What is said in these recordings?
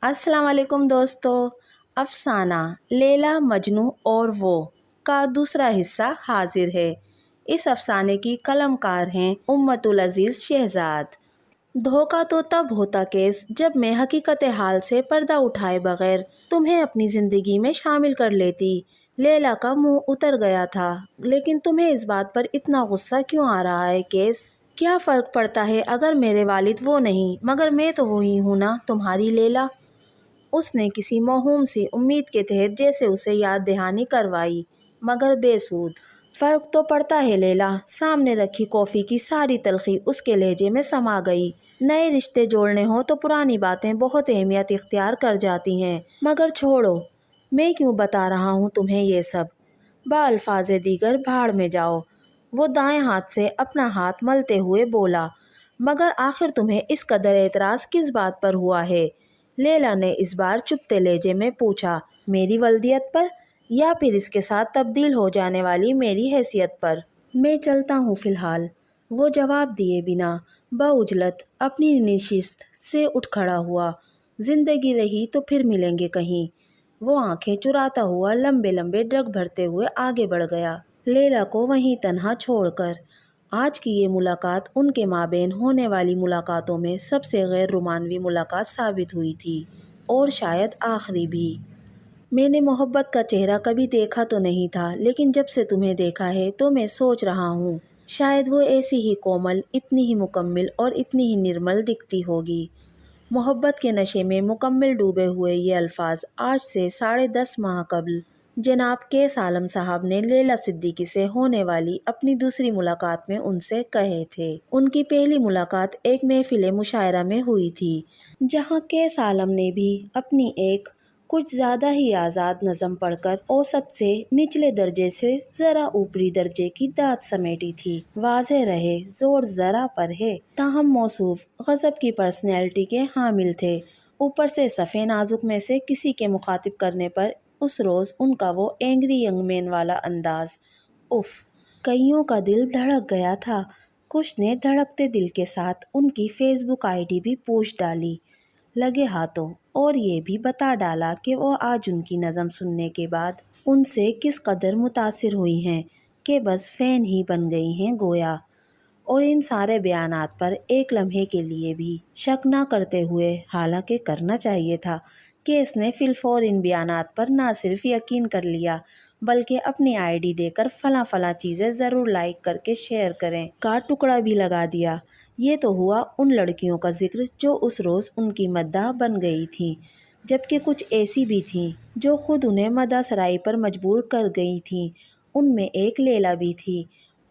السلام علیکم دوستو، افسانہ لیلا مجنو اور وہ کا دوسرا حصہ حاضر ہے۔ اس افسانے کی قلم کار ہیں امت العزیز شہزاد۔ دھوکہ تو تب ہوتا کیس جب میں حقیقت حال سے پردہ اٹھائے بغیر تمہیں اپنی زندگی میں شامل کر لیتی۔ لیلا کا منہ اتر گیا تھا، لیکن تمہیں اس بات پر اتنا غصہ کیوں آ رہا ہے کیس؟ کیا فرق پڑتا ہے اگر میرے والد وہ نہیں مگر میں تو وہی ہوں نا، تمہاری لیلا۔ اس نے کسی موہوم سی امید کے تحت جیسے اسے یاد دہانی کروائی، مگر بے سود۔ فرق تو پڑتا ہے لیلا۔ سامنے رکھی کافی کی ساری تلخی اس کے لہجے میں سما گئی۔ نئے رشتے جوڑنے ہوں تو پرانی باتیں بہت اہمیت اختیار کر جاتی ہیں، مگر چھوڑو، میں کیوں بتا رہا ہوں تمہیں یہ سب؟ بالفاظ دیگر بھاڑ میں جاؤ، وہ دائیں ہاتھ سے اپنا ہاتھ ملتے ہوئے بولا۔ مگر آخر تمہیں اس قدر اعتراض کس بات پر ہوا ہے؟ لیلا نے اس بار چپتے لہجے میں پوچھا۔ میری ولدیت پر یا پھر اس کے ساتھ تبدیل ہو جانے والی میری حیثیت پر؟ میں چلتا ہوں فی الحال، وہ جواب دیے بنا بعجلت اپنی نشست سے اٹھ کھڑا ہوا۔ زندگی رہی تو پھر ملیں گے کہیں، وہ آنکھیں چراتا ہوا لمبے لمبے ڈگ بھرتے ہوئے آگے بڑھ گیا، لیلا کو وہیں تنہا چھوڑ کر۔ آج کی یہ ملاقات ان کے مابین ہونے والی ملاقاتوں میں سب سے غیر رومانوی ملاقات ثابت ہوئی تھی، اور شاید آخری بھی۔ میں نے محبت کا چہرہ کبھی دیکھا تو نہیں تھا، لیکن جب سے تمہیں دیکھا ہے تو میں سوچ رہا ہوں شاید وہ ایسی ہی کومل، اتنی ہی مکمل اور اتنی ہی نرمل دکھتی ہوگی۔ محبت کے نشے میں مکمل ڈوبے ہوئے یہ الفاظ آج سے 10.5 ماہ قبل جناب کیس عالم صاحب نے لیلا صدیقی سے ہونے والی اپنی دوسری ملاقات میں ان سے کہے تھے۔ ان کی پہلی ملاقات ایک محفل مشاعرہ میں ہوئی تھی، جہاں کیس عالم نے بھی اپنی ایک کچھ زیادہ ہی آزاد نظم پڑھ کر اوسط سے نچلے درجے سے ذرا اوپری درجے کی داد سمیٹی تھی۔ واضح رہے، زور ذرا پر ہے، تاہم موصوف غضب کی پرسنالٹی کے حامل تھے، اوپر سے صفے نازک میں سے کسی کے مخاطب کرنے پر اس روز ان کا وہ اینگری ینگ مین والا انداز، اف! کئیوں کا دل دھڑک گیا تھا۔ کچھ نے دھڑکتے دل کے ساتھ ان کی فیس بک آئی ڈی بھی پوچھ ڈالی لگے ہاتھوں، اور یہ بھی بتا ڈالا کہ وہ آج ان کی نظم سننے کے بعد ان سے کس قدر متاثر ہوئی ہیں کہ بس فین ہی بن گئی ہیں گویا۔ اور ان سارے بیانات پر ایک لمحے کے لیے بھی شک نہ کرتے ہوئے، حالانکہ کرنا چاہیے تھا، کہ اس نے فی الفور ان بیانات پر نہ صرف یقین کر لیا بلکہ اپنی آئی ڈی دے کر فلاں فلاں چیزیں ضرور لائک کر کے شیئر کریں کا ٹکڑا بھی لگا دیا۔ یہ تو ہوا ان لڑکیوں کا ذکر جو اس روز ان کی مداح بن گئی تھیں، جبکہ کچھ ایسی بھی تھیں جو خود انہیں مداح سرائی پر مجبور کر گئی تھیں۔ ان میں ایک لیلا بھی تھی،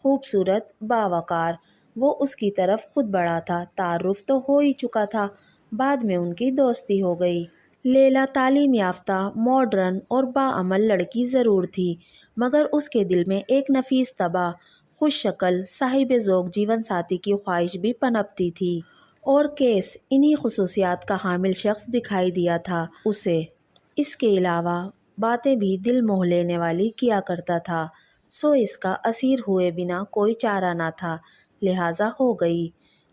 خوبصورت، باوقار۔ وہ اس کی طرف خود بڑھا تھا، تعارف تو ہو ہی چکا تھا، بعد میں ان کی دوستی ہو گئی۔ لیلا تعلیم یافتہ، ماڈرن اور باعمل لڑکی ضرور تھی، مگر اس کے دل میں ایک نفیس طبع، خوش شکل، صاحب ذوق جیون ساتھی کی خواہش بھی پنپتی تھی، اور کیس انہی خصوصیات کا حامل شخص دکھائی دیا تھا اسے۔ اس کے علاوہ باتیں بھی دل موہ لینے والی کیا کرتا تھا، سو اس کا اسیر ہوئے بنا کوئی چارہ نہ تھا، لہٰذا ہو گئی۔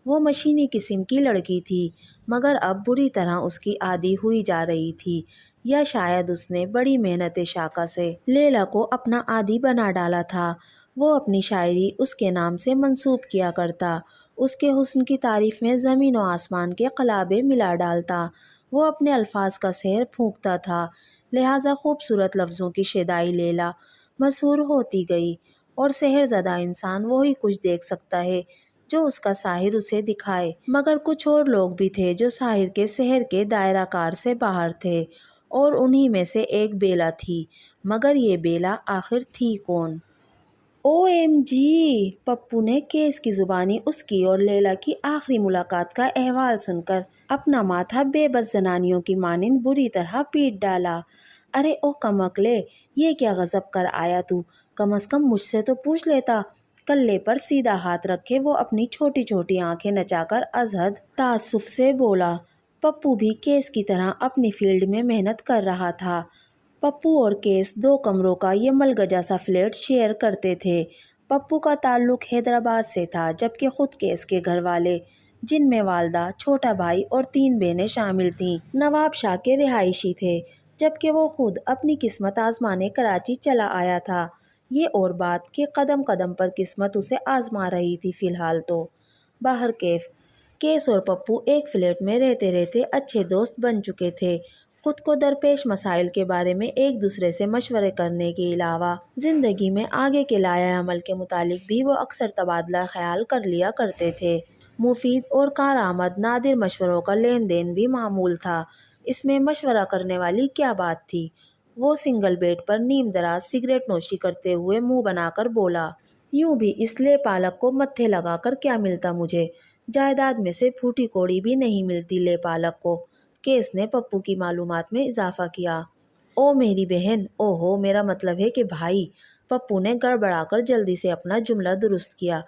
وہ مشینی قسم کی لڑکی تھی، مگر اب بری طرح اس کی عادی ہوئی جا رہی تھی، یا شاید اس نے بڑی محنت شاقہ سے لیلا کو اپنا عادی بنا ڈالا تھا۔ وہ اپنی شاعری اس کے نام سے منسوب کیا کرتا، اس کے حسن کی تعریف میں زمین و آسمان کے قلابے ملا ڈالتا، وہ اپنے الفاظ کا سحر پھونکتا تھا، لہٰذا خوبصورت لفظوں کی شیدائی لیلا مشہور ہوتی گئی، اور سحر زدہ انسان وہی کچھ دیکھ سکتا ہے جو اس کا ساحر اسے دکھائے۔ مگر کچھ اور لوگ بھی تھے جو ساحر کے سحر کے دائرہ کار سے باہر تھے، اور انہی میں سے ایک بیلا تھی، مگر یہ بیلا آخر تھی کون؟ O M G! پپو نے کیس کی زبانی اس کی اور لیلا کی آخری ملاقات کا احوال سن کر اپنا ماتھا بے بس زنانیوں کی مانند بری طرح پیٹ ڈالا۔ ارے او کمکلے، یہ کیا غضب کر آیا تو؟ کم از کم مجھ سے تو پوچھ لیتا۔ کلے پر سیدھا ہاتھ رکھے وہ اپنی چھوٹی چھوٹی آنکھیں نچا کر از حد تعسف سے بولا۔ پپو بھی کیس کی طرح اپنی فیلڈ میں محنت کر رہا تھا۔ پپو اور کیس 2 کمروں کا یہ ملگجا سا فلیٹ شیئر کرتے تھے۔ پپو کا تعلق حیدرآباد سے تھا، جبکہ خود کیس کے گھر والے جن میں والدہ، چھوٹا بھائی اور 3 بہنیں شامل تھیں۔ نواب شاہ کے رہائشی تھے، جبکہ وہ خود اپنی قسمت آزمانے کراچی چلا آیا تھا۔ یہ اور بات کہ قدم قدم پر قسمت اسے آزما رہی تھی۔ فی الحال تو باہر کیس اور پپو ایک فلیٹ میں رہتے رہتے اچھے دوست بن چکے تھے۔ خود کو درپیش مسائل کے بارے میں ایک دوسرے سے مشورے کرنے کے علاوہ زندگی میں آگے کے لائحہ عمل کے متعلق بھی وہ اکثر تبادلہ خیال کر لیا کرتے تھے۔ مفید اور کارآمد نادر مشوروں کا لین دین بھی معمول تھا۔ اس میں مشورہ کرنے والی کیا بات تھی؟ وہ سنگل بیڈ پر نیم دراز سگریٹ نوشی کرتے ہوئے منہ بنا کر بولا، یوں بھی اس لے پالک کو متھے لگا کر کیا ملتا مجھے؟ جائیداد میں سے پھوٹی کوڑی بھی نہیں ملتی لے پالک کو۔ کیس نے پپو کی معلومات میں اضافہ کیا۔ او میری بہن، او ہو، میرا مطلب ہے کہ بھائی۔ پپو نے گڑبڑا کر جلدی سے اپنا جملہ درست کیا۔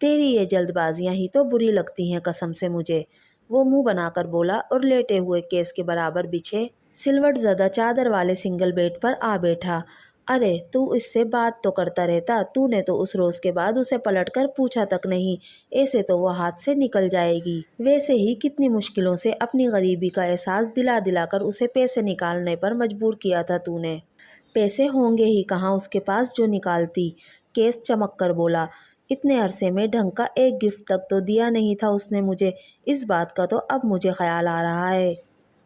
تیری یہ جلد بازیاں ہی تو بری لگتی ہیں قسم سے مجھے، وہ منہ بنا کر بولا اور لیٹے ہوئے کیس کے برابر بچھے سلوٹ زدہ چادر والے سنگل بیڈ پر آ بیٹھا۔ ارے تو اس سے بات تو کرتا رہتا، تو نے تو اس روز کے بعد اسے پلٹ کر پوچھا تک نہیں، ایسے تو وہ ہاتھ سے نکل جائے گی۔ ویسے ہی کتنی مشکلوں سے اپنی غریبی کا احساس دلا دلا کر اسے پیسے نکالنے پر مجبور کیا تھا تو نے۔ پیسے ہوں گے ہی کہاں اس کے پاس جو نکالتی؟ کیس چمک کر بولا۔ اتنے عرصے میں ڈھنگ کا ایک گفٹ تک تو دیا نہیں تھا اس نے مجھے، اس بات کا تو اب مجھے خیال آ رہا ہے۔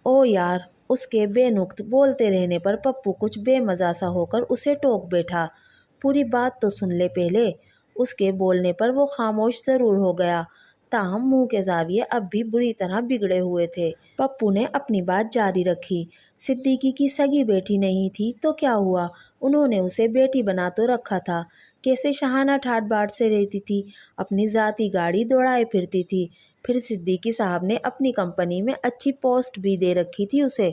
او یار، اس کے بے نقط بولتے رہنے پر پپو کچھ بے مزہ سا ہو کر اسے ٹوک بیٹھا۔ پوری بات تو سن لے پہلے۔ اس کے بولنے پر وہ خاموش ضرور ہو گیا، تاہم منہ کے زاویے اب بھی بری طرح بگڑے ہوئے تھے۔ پپو نے اپنی بات جاری رکھی۔ صدیقی کی سگی بیٹی نہیں تھی تو کیا ہوا؟ انہوں نے اسے بیٹی بنا تو رکھا تھا۔ کیسے شاہانہ ٹھاٹ باٹ سے رہتی تھی، اپنی ذاتی گاڑی دوڑائے پھرتی تھی۔ پھر صدیقی صاحب نے اپنی کمپنی میں اچھی پوسٹ بھی دے رکھی تھی اسے۔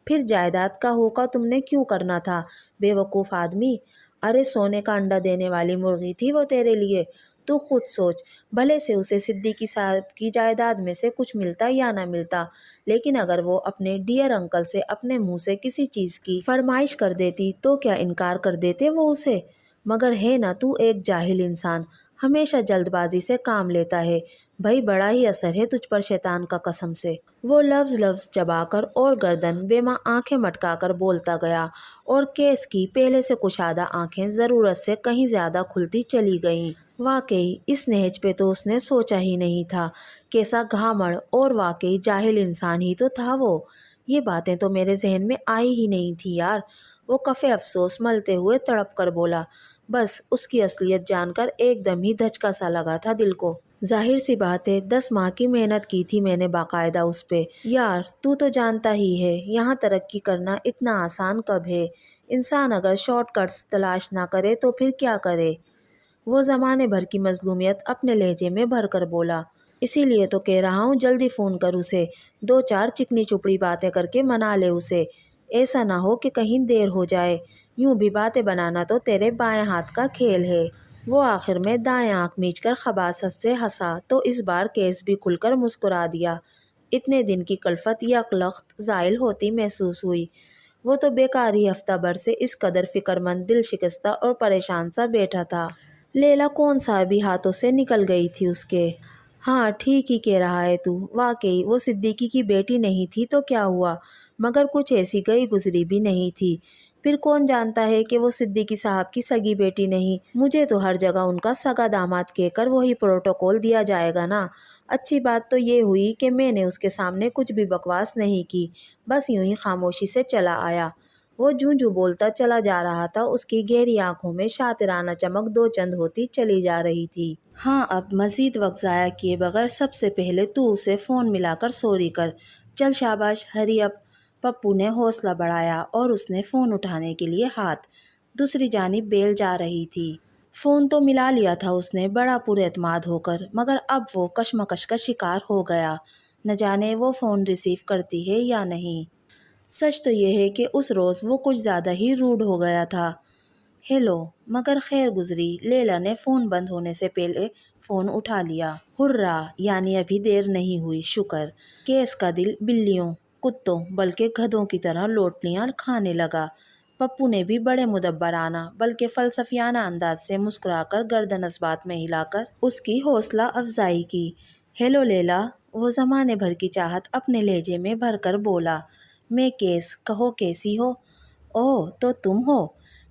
پھر جائیداد کا ہوکا تم نے کیوں کرنا تھا، بے وقوف آدمی؟ ارے سونے کا انڈا دینے والی مرغی تھی وہ تیرے لیے۔ تو خود سوچ، بھلے سے اسے صدیقی صاحب کی جائیداد میں سے کچھ ملتا یا نہ ملتا، لیکن اگر وہ اپنے ڈیئر انکل سے اپنے منہ سے کسی چیز کی فرمائش کر دیتی تو کیا انکار کر دیتے وہ اسے؟ مگر ہے نا تو ایک جاہل انسان، ہمیشہ جلد بازی سے کام لیتا ہے۔ بھائی بڑا ہی اثر ہے تجھ پر شیطان کا قسم سے۔ وہ لفظ چبا کر اور گردن بے ماں آنکھیں مٹکا کر بولتا گیا، اور کیس کی پہلے سے کشادہ آنکھیں ضرورت سے کہیں زیادہ کھلتی چلی گئیں۔ واقعی اس نہج پہ تو اس نے سوچا ہی نہیں تھا۔ کیسا گھامڑ اور واقعی جاہل انسان ہی تو تھا وہ۔ یہ باتیں تو میرے ذہن میں آئی ہی نہیں تھی یار، وہ کفِ افسوس ملتے ہوئے تڑپ کر بولا۔ بس اس کی اصلیت جان کر ایک دم ہی دھچکا سا لگا تھا دل کو۔ ظاہر سی بات ہے، 10 ماہ کی محنت کی تھی میں نے باقاعدہ اس پہ۔ یار تو جانتا ہی ہے یہاں ترقی کرنا اتنا آسان کب ہے؟ انسان اگر شارٹ کٹس تلاش نہ کرے تو پھر کیا کرے؟ وہ زمانے بھر کی مظلومیت اپنے لہجے میں بھر کر بولا۔ اسی لیے تو کہہ رہا ہوں جلدی فون کر اسے، 2-4 چکنی چپڑی باتیں کر کے منا لے اسے، ایسا نہ ہو کہ کہیں دیر ہو جائے۔ یوں بھی باتیں بنانا تو تیرے بائیں ہاتھ کا کھیل ہے۔ وہ آخر میں دائیں آنکھ میچ کر خباثت سے ہنسا تو اس بار کیس بھی کھل کر مسکرا دیا۔ اتنے دن کی کلفت یکلخت زائل ہوتی محسوس ہوئی۔ وہ تو بیکار ہی ہفتہ بھر سے اس قدر فکر مند، دل شکستہ اور پریشان سا بیٹھا تھا۔ لیلا کون سا ابھی ہاتھوں سے نکل گئی تھی اس کے۔ ہاں ٹھیک ہی کہہ رہا ہے تو، واقعی وہ صدیقی کی بیٹی نہیں تھی تو کیا ہوا، مگر کچھ ایسی گئی گزری بھی نہیں تھی۔ پھر کون جانتا ہے کہ وہ صدیقی صاحب کی سگی بیٹی نہیں؟ مجھے تو ہر جگہ ان کا سگا داماد کہہ کر وہی پروٹوکول دیا جائے گا نا۔ اچھی بات تو یہ ہوئی کہ میں نے اس کے سامنے کچھ بھی بکواس نہیں کی، بس یوں ہی خاموشی سے چلا آیا۔ وہ جوں بولتا چلا جا رہا تھا، اس کی گہری آنکھوں میں شاطرانہ چمک دو چند ہوتی چلی جا رہی تھی۔ ہاں اب مزید وقت ضائع کیے بغیر سب سے پہلے تو اسے فون ملا کر سوری کر، چل شاباش ہری اپ۔ پپو نے حوصلہ بڑھایا اور اس نے فون اٹھانے کے لیے ہاتھ دوسری جانب بیل جا رہی تھی۔ فون تو ملا لیا تھا اس نے بڑا پر اعتماد ہو کر، مگر اب وہ کشمکش کا شکار ہو گیا، نہ جانے وہ فون ریسیو کرتی ہے یا نہیں۔ سچ تو یہ ہے کہ اس روز وہ کچھ زیادہ ہی روڈ ہو گیا تھا۔ ہیلو، مگر خیر گزری، لیلا نے فون بند ہونے سے پہلے فون اٹھا لیا۔ ہررا، یعنی ابھی دیر نہیں ہوئی، شکر۔ کیس کا دل بلیوں، کتوں بلکہ گدھوں کی طرح لوٹلیاں کھانے لگا۔ پپو نے بھی بڑے مدبرانہ بلکہ فلسفیانہ انداز سے مسکرا کر گردن اس بات میں ہلا کر اس کی حوصلہ افزائی کی۔ ہیلو لیلا، وہ زمانے بھر کی چاہت اپنے لہجے میں بھر کر بولا۔ میں کیس، کہو کیسی ہو؟ اوہ تو تم ہو؟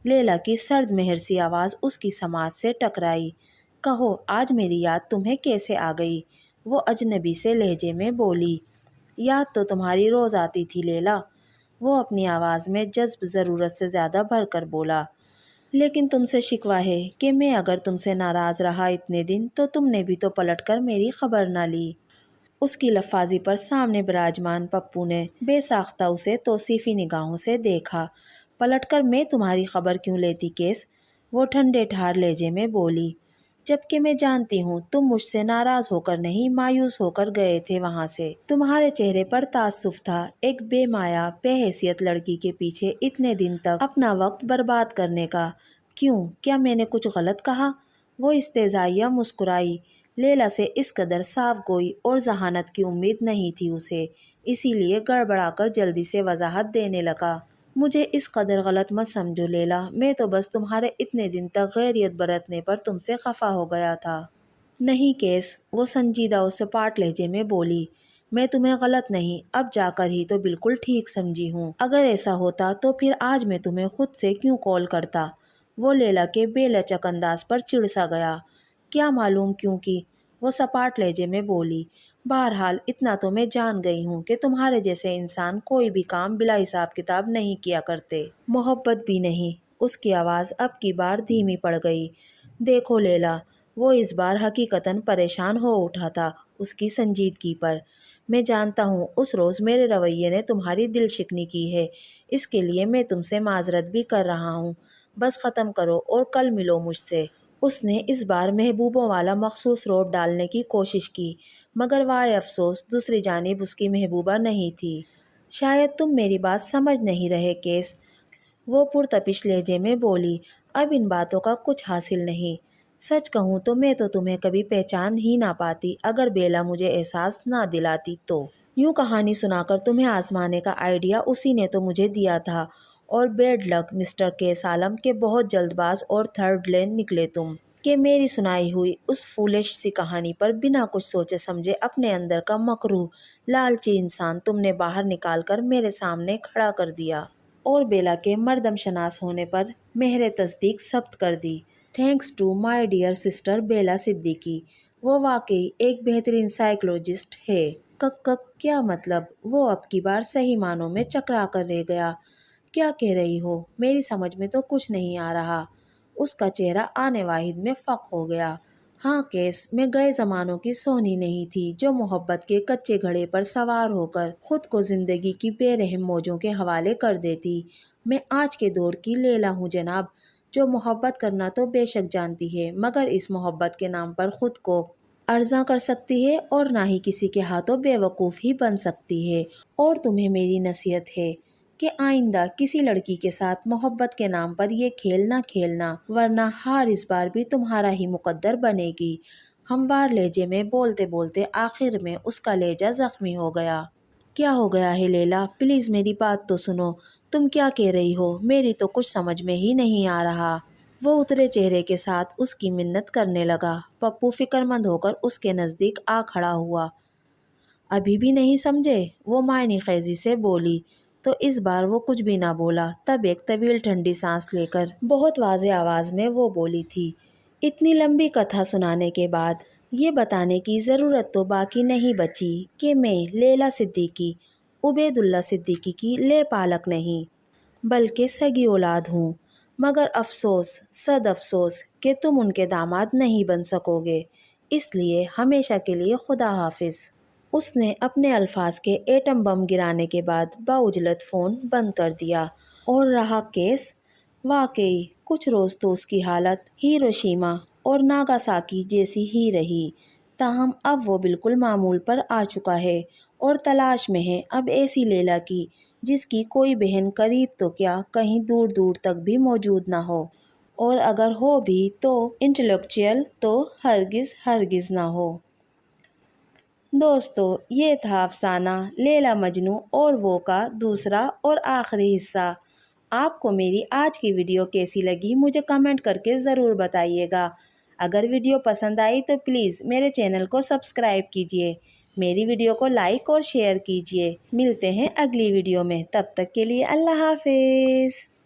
لیلا کی سرد مہر سی آواز اس کی سماعت سے ٹکرائی۔ کہو آج میری یاد تمہیں کیسے آ گئی؟ وہ اجنبی سے لہجے میں بولی۔ یاد تو تمہاری روز آتی تھی لیلا، وہ اپنی آواز میں جذب ضرورت سے زیادہ بھر کر بولا۔ لیکن تم سے شکوہ ہے کہ میں اگر تم سے ناراض رہا اتنے دن تو تم نے بھی تو پلٹ کر میری خبر نہ لی۔ اس کی لفاظی پر سامنے براجمان پپو نے بے ساختہ اسے توصیفی نگاہوں سے دیکھا۔ پلٹ کر میں تمہاری خبر کیوں لیتی کیس؟ وہ ٹھنڈے ٹھار لہجے میں بولی۔ جبکہ میں جانتی ہوں تم مجھ سے ناراض ہو کر نہیں، مایوس ہو کر گئے تھے وہاں سے۔ تمہارے چہرے پر تعصب تھا، ایک بے مایا بے حیثیت لڑکی کے پیچھے اتنے دن تک اپنا وقت برباد کرنے کا۔ کیوں؟ کیا میں نے کچھ غلط کہا؟ وہ استہزائیہ مسکرائی۔ لیلا سے اس قدر صاف گوئی اور ذہانت کی امید نہیں تھی اسے، اسی لیے گڑبڑا کر جلدی سے وضاحت دینے لگا۔ مجھے اس قدر غلط مت سمجھو لیلا، میں تو بس تمہارے اتنے دن تک غیریت برتنے پر تم سے خفا ہو گیا تھا۔ نہیں کیس، وہ سنجیدہ اور سپاٹ لہجے میں بولی۔ میں تمہیں غلط نہیں، اب جا کر ہی تو بالکل ٹھیک سمجھی ہوں۔ اگر ایسا ہوتا تو پھر آج میں تمہیں خود سے کیوں کال کرتا؟ وہ لیلا کے بے لچک انداز پر چڑ سا گیا۔ کیا معلوم کیوں کی؟ وہ سپاٹ لہجے میں بولی۔ بہرحال اتنا تو میں جان گئی ہوں کہ تمہارے جیسے انسان کوئی بھی کام بلا حساب کتاب نہیں کیا کرتے، محبت بھی نہیں۔ اس کی آواز اب کی بار دھیمی پڑ گئی۔ دیکھو لیلا، وہ اس بار حقیقتاً پریشان ہو اٹھا تھا اس کی سنجیدگی پر۔ میں جانتا ہوں اس روز میرے رویے نے تمہاری دل شکنی کی ہے، اس کے لیے میں تم سے معذرت بھی کر رہا ہوں۔ بس ختم کرو اور کل ملو مجھ سے۔ اس نے اس بار محبوبوں والا مخصوص روٹ ڈالنے کی کوشش کی، مگر وائے افسوس دوسری جانب اس کی محبوبہ نہیں تھی۔ شاید تم میری بات سمجھ نہیں رہے کیس، وہ پرتپش لہجے میں بولی۔ اب ان باتوں کا کچھ حاصل نہیں۔ سچ کہوں تو میں تو تمہیں کبھی پہچان ہی نہ پاتی اگر بیلا مجھے احساس نہ دلاتی تو۔ یوں کہانی سنا کر تمہیں آزمانے کا آئیڈیا اسی نے تو مجھے دیا تھا، اور بیڈ لک مسٹر کیس عالم کے بہت جلد باز اور تھرڈ لین نکلے تم، کہ میری سنائی ہوئی اس فولش سی کہانی پر بنا کچھ سوچے سمجھے اپنے اندر کا مکروہ لالچی انسان تم نے باہر نکال کر میرے سامنے کھڑا کر دیا، اور بیلا کے مردم شناس ہونے پر مہر تصدیق ثبت کر دی۔ Thanks to my dear sister Bela Siddiqui, وہ واقعی ایک بہترین سائیکولوجسٹ ہے۔ کیا مطلب؟ وہ اب کی بار صحیح معنوں میں چکرا کر رہ گیا۔ کیا کہہ رہی ہو؟ میری سمجھ میں تو کچھ نہیں آ رہا۔ اس کا چہرہ آنے واحد میں فق ہو گیا۔ ہاں کیس، میں گئے زمانوں کی سونی نہیں تھی جو محبت کے کچے گھڑے پر سوار ہو کر خود کو زندگی کی بے رحم موجوں کے حوالے کر دیتی۔ میں آج کے دور کی لیلا ہوں جناب، جو محبت کرنا تو بے شک جانتی ہے، مگر اس محبت کے نام پر خود کو ارزاں کر سکتی ہے اور نہ ہی کسی کے ہاتھوں بے وقوف ہی بن سکتی ہے۔ اور تمہیں میری نصیحت ہے کہ آئندہ کسی لڑکی کے ساتھ محبت کے نام پر یہ کھیل نہ کھیلنا، ورنہ ہار اس بار بھی تمہارا ہی مقدر بنے گی۔ ہموار لہجے میں بولتے بولتے آخر میں اس کا لہجہ زخمی ہو گیا۔ کیا ہو گیا ہے لیلا؟ پلیز میری بات تو سنو، تم کیا کہہ رہی ہو؟ میری تو کچھ سمجھ میں ہی نہیں آ رہا۔ وہ اترے چہرے کے ساتھ اس کی منت کرنے لگا۔ پپو فکر مند ہو کر اس کے نزدیک آ کھڑا ہوا۔ ابھی بھی نہیں سمجھے؟ وہ معنی خیزی سے بولی۔ تو اس بار وہ کچھ بھی نہ بولا۔ تب ایک طویل ٹھنڈی سانس لے کر بہت واضح آواز میں وہ بولی تھی، اتنی لمبی کتھا سنانے کے بعد یہ بتانے کی ضرورت تو باقی نہیں بچی کہ میں لیلا صدیقی، عبید اللہ صدیقی کی لے پالک نہیں بلکہ سگی اولاد ہوں، مگر افسوس، صد افسوس کہ تم ان کے داماد نہیں بن سکو گے، اس لیے ہمیشہ کے لیے خدا حافظ۔ اس نے اپنے الفاظ کے ایٹم بم گرانے کے بعد باعجلت فون بند کر دیا۔ اور رہا کیس، واقعی کچھ روز تو اس کی حالت ہیروشیما اور ناگاساکی جیسی ہی رہی، تاہم اب وہ بالکل معمول پر آ چکا ہے اور تلاش میں ہے اب ایسی لیلا کی جس کی کوئی بہن قریب تو کیا کہیں دور دور تک بھی موجود نہ ہو، اور اگر ہو بھی تو انٹلیکچوئل تو ہرگز ہرگز نہ ہو۔ دوستو، یہ تھا افسانہ لیلا مجنوں اور وہ کا دوسرا اور آخری حصہ۔ آپ کو میری آج کی ویڈیو کیسی لگی مجھے کمنٹ کر کے ضرور بتائیے گا۔ اگر ویڈیو پسند آئی تو پلیز میرے چینل کو سبسکرائب کیجیے۔ میری ویڈیو کو لائک اور شیئر کیجیے۔ ملتے ہیں اگلی ویڈیو میں، تب تک کے لیے اللہ حافظ۔